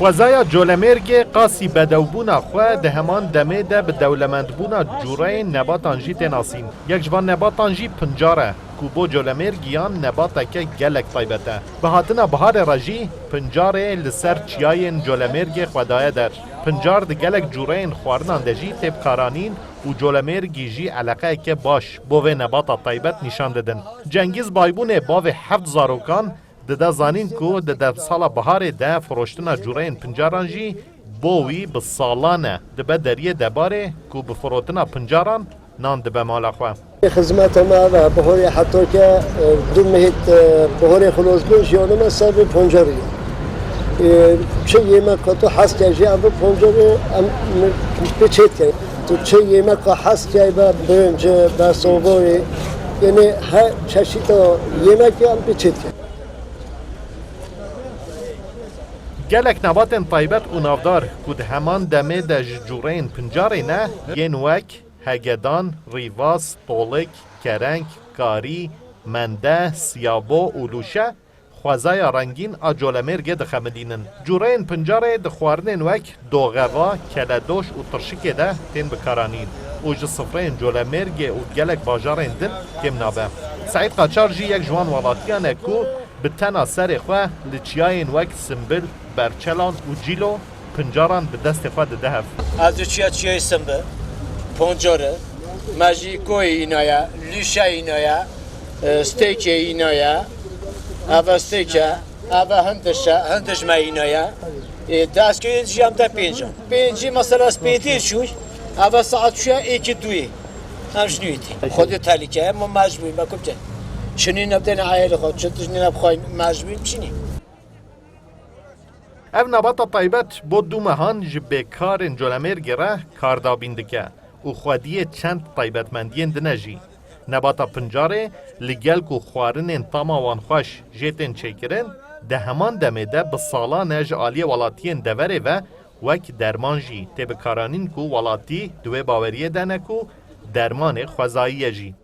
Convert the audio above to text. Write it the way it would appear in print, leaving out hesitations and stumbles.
خوازایا جولمرگ قاسی بدوبونا خواه ده همان دمه ده به دولمندبونا جوره نباتان جی تناسین. یک جوان نباتان جی پنجاره کو بو جولمرگیان نباتا که گلک طایبته. به هاتنا بهار راجی پنجاره لسر چیاین جولمرگ خودایه در. پنجار ده گلک جوره خوارنان ده جی تیب کارانین و جولمرگی جی علاقه که باش بوه نباتا طایبت نشان دادن. جنگیز بایبونه باوه 7 زاروکان ده زانین کو ده سال بهار ده فروشتنا جورین پنجاران جی بوی به سالانه ده به دریه دباره کو به فروتنا پنجاران نان ده به مالا خواه. خدمت ما و بهاری حتی که دو مهید بهاری خلاص دوش یادم سر پنجاری. چه یمک تو حس کردی ام پنجاری ام بچیت کرد. تو چه یمک حس کردی با برنج با صوبایی یعنی هر چشی تو یمکی ام بچیت کرد. گلک نباتن طایبت و نافدار کود همان دمه ده جورین پنجاره نه ین وک، هگدان، ریواس، طولک، کرنگ، کاری، منده، سیابو و لوشه خوازای رنگین آجولمرگ ده خمدینن. جورین پنجاره ده خوارنین وک دوغوا، کلدوش و ترشک ده تین بکارانین. و جه صفرین جولمرگ و گلک باجارین دن کم نابه. سعید قاچار جی یک جوان والاتیانه کو به تنها سر خواه لچیاین وک سمبل برچلان و جیلو پنجاران به دست خواه ده هف. از چیای سمبل پنجاره ماژیکوی اینایا لیشه اینایا استیک اینایا اوا استیکه اوا هندش ما اینایا دست که جام تا پنجی مثلا سپیتی شوی اوا ساعت شوی ایکی دوی همش نیتی خود تالیکه ما مجبوریم بکن چه چنین نبودن عائله خود چطور نبخواین مجبوریم چنین او نبات طایبت بود دو مهان جبه کارن جولمرگ ره کاردابین دکه و خودیه چند طایبتمندین دنجی. نبات پنجاره لگل کو خوارنین تماوان خوش جیتن چیکرن ده همان دمه ده به سالانه آلی ولاتین دوره و وک درمان جی تبکارانین کو ولاتی دوی باوریه دنه کو درمان خوزایی جی.